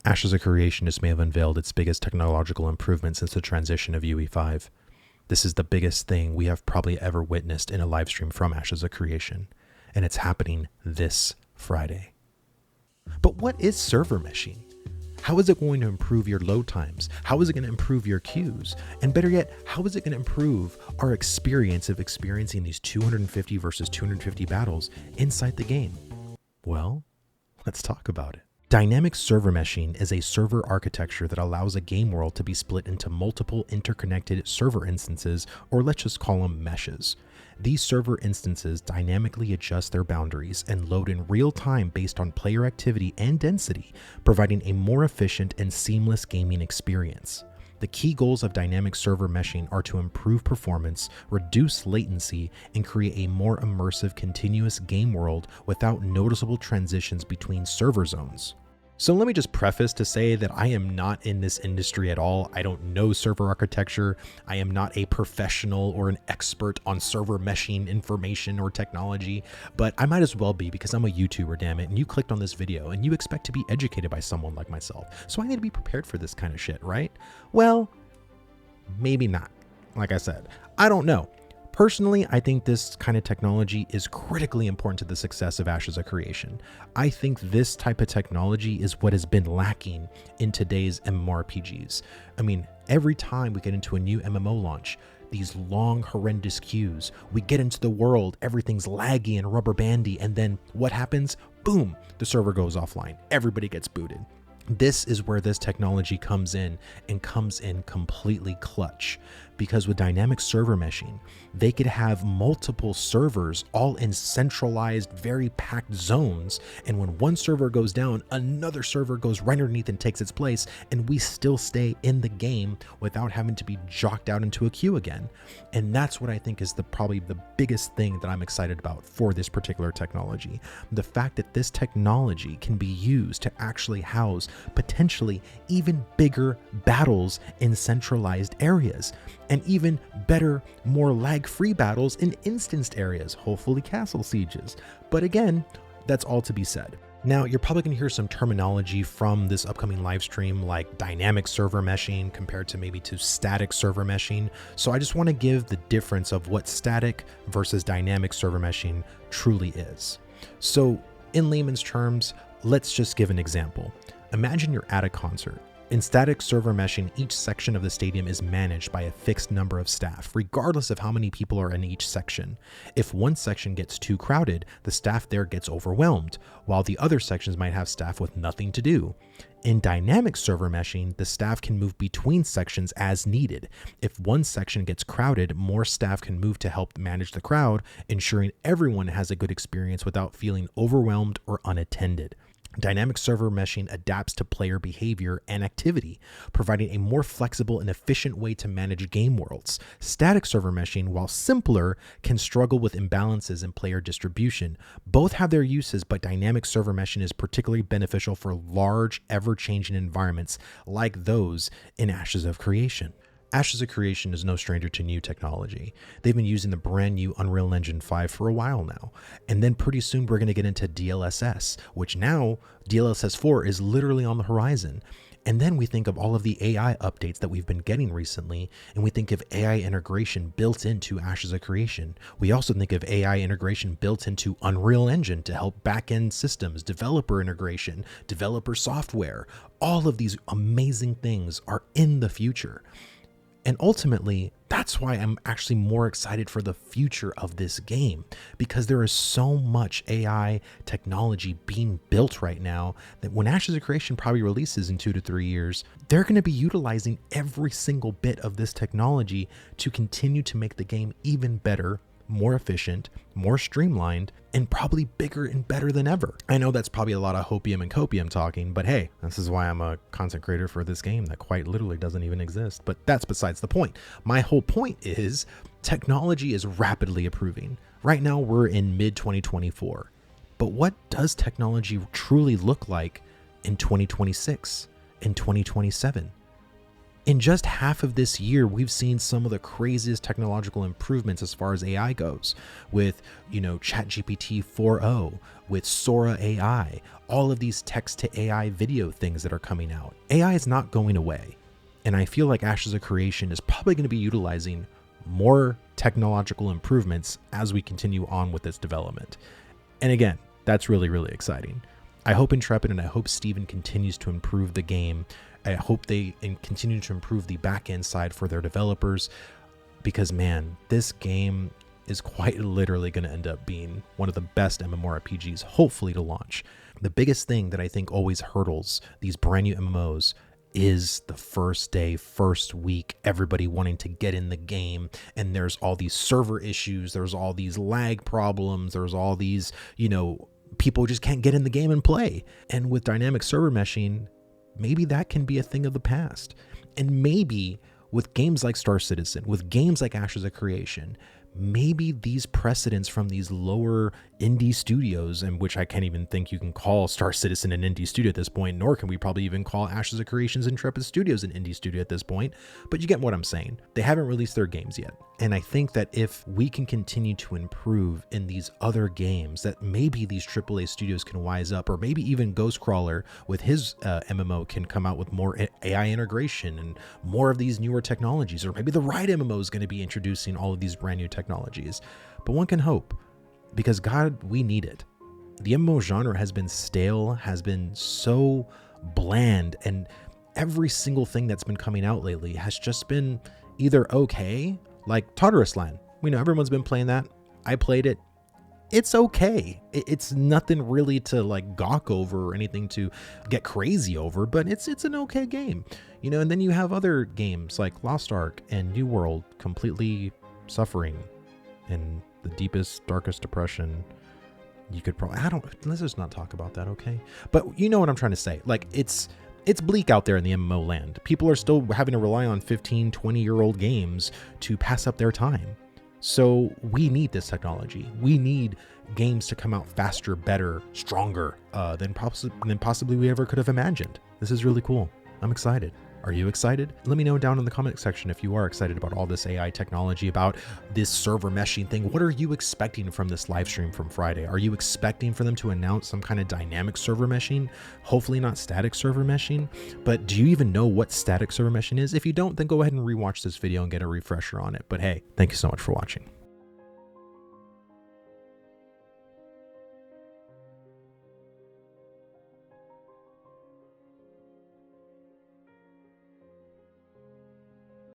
Ashes of Creation just may have unveiled its biggest technological improvement since the transition of UE5. This is the biggest thing we have probably ever witnessed in a live stream from Ashes of Creation, and it's happening this Friday. But what is server meshing? How is it going to improve your load times? How is it going to improve your queues? And better yet, how is it going to improve our experience of experiencing these 250 versus 250 battles inside the game? Well, let's talk about it. Dynamic server meshing is a server architecture that allows a game world to be split into multiple interconnected server instances, or let's just call them meshes. These server instances dynamically adjust their boundaries and load in real time based on player activity and density, providing a more efficient and seamless gaming experience. The key goals of dynamic server meshing are to improve performance, reduce latency, and create a more immersive continuous game world without noticeable transitions between server zones. So let me just preface to say that I am not in this industry at all. I don't know server architecture. I am not a professional or an expert on server meshing information or technology, but I might as well be because I'm a YouTuber, damn it, and you clicked on this video and you expect to be educated by someone like myself. So I need to be prepared for this kind of shit, right? Well, maybe not. Like I said, I don't know. Personally, I think this kind of technology is critically important to the success of Ashes of Creation. I think this type of technology is what has been lacking in today's MMORPGs. I mean, every time we get into a new MMO launch, these long, horrendous queues, we get into the world, everything's laggy and rubber bandy, and then what happens? Boom, the server goes offline. Everybody gets booted. This is where this technology comes in and comes in completely clutch, because with dynamic server meshing, they could have multiple servers all in centralized, very packed zones. And when one server goes down, another server goes right underneath and takes its place, and we still stay in the game without having to be jocked out into a queue again. And that's what I think is probably the biggest thing that I'm excited about for this particular technology. The fact that this technology can be used to actually house potentially even bigger battles in centralized areas, and even better, more lag-free battles in instanced areas, hopefully castle sieges. But again, that's all to be said. Now, you're probably going to hear some terminology from this upcoming live stream, like dynamic server meshing compared to maybe to static server meshing. So I just want to give the difference of what static versus dynamic server meshing truly is. So in layman's terms, let's just give an example. Imagine you're at a concert. In static server meshing, each section of the stadium is managed by a fixed number of staff, regardless of how many people are in each section. If one section gets too crowded, the staff there gets overwhelmed, while the other sections might have staff with nothing to do. In dynamic server meshing, the staff can move between sections as needed. If one section gets crowded, more staff can move to help manage the crowd, ensuring everyone has a good experience without feeling overwhelmed or unattended. Dynamic server meshing adapts to player behavior and activity, providing a more flexible and efficient way to manage game worlds. Static server meshing, while simpler, can struggle with imbalances in player distribution. Both have their uses, but dynamic server meshing is particularly beneficial for large, ever-changing environments like those in Ashes of Creation. Ashes of Creation is no stranger to new technology. They've been using the brand new Unreal Engine 5 for a while now. And then pretty soon we're going to get into DLSS, which now DLSS 4 is literally on the horizon. And then we think of all of the AI updates that we've been getting recently, and we think of AI integration built into Ashes of Creation. We also think of AI integration built into Unreal Engine to help back-end systems, developer integration, developer software. All of these amazing things are in the future. And ultimately, that's why I'm actually more excited for the future of this game, because there is so much AI technology being built right now that when Ashes of Creation probably releases in 2 to 3 years, they're going to be utilizing every single bit of this technology to continue to make the game even better, more efficient, more streamlined, and probably bigger and better than ever. I know that's probably a lot of hopium and copium talking, but hey, this is why I'm a content creator for this game that quite literally doesn't even exist. But that's besides the point. My whole point is technology is rapidly improving. Right now we're in mid-2024. But what does technology truly look like in 2026, in 2027? In just half of this year, we've seen some of the craziest technological improvements as far as AI goes with, ChatGPT 4.0, with Sora AI, all of these text to AI video things that are coming out. AI is not going away. And I feel like Ashes of Creation is probably going to be utilizing more technological improvements as we continue on with this development. And again, that's really, really exciting. I hope Intrepid and I hope Steven continues to improve the game. I hope they continue to improve the back-end side for their developers, because man, this game is quite literally going to end up being one of the best MMORPGs, hopefully, to launch. The biggest thing that I think always hurdles these brand new MMOs is the first day, first week, everybody wanting to get in the game, and there's all these server issues, there's all these lag problems, there's all these, people just can't get in the game and play. And with dynamic server meshing, maybe that can be a thing of the past. And maybe with games like Star Citizen, with games like Ashes of Creation, maybe these precedents from these lower indie studios, and which I can't even think you can call Star Citizen an indie studio at this point, nor can we probably even call Ashes of Creation's Intrepid Studios an indie studio at this point, but you get what I'm saying. They haven't released their games yet. And I think that if we can continue to improve in these other games, that maybe these AAA studios can wise up, or maybe even Ghostcrawler with his MMO can come out with more AI integration and more of these newer technologies, or maybe the right MMO is going to be introducing all of these brand new technologies. But one can hope, because God, we need it. The MMO genre has been stale, has been so bland, and every single thing that's been coming out lately has just been either okay, like Tartarus Land. We know everyone's been playing that. I played it. It's okay. It's nothing really to like gawk over or anything to get crazy over, but it's an okay game. And then you have other games like Lost Ark and New World completely suffering in the deepest, darkest depression. You could probably, let's just not talk about that, okay? But you know what I'm trying to say. Like, it's bleak out there in the MMO land. People are still having to rely on 15, 20-year-old games to pass up their time. So we need this technology. We need games to come out faster, better, stronger than possibly we ever could have imagined. This is really cool. I'm excited. Are you excited? Let me know down in the comment section if you are excited about all this AI technology, about this server meshing thing. What are you expecting from this live stream from Friday? Are you expecting for them to announce some kind of dynamic server meshing? Hopefully not static server meshing, but do you even know what static server meshing is? If you don't, then go ahead and rewatch this video and get a refresher on it. But hey, thank you so much for watching.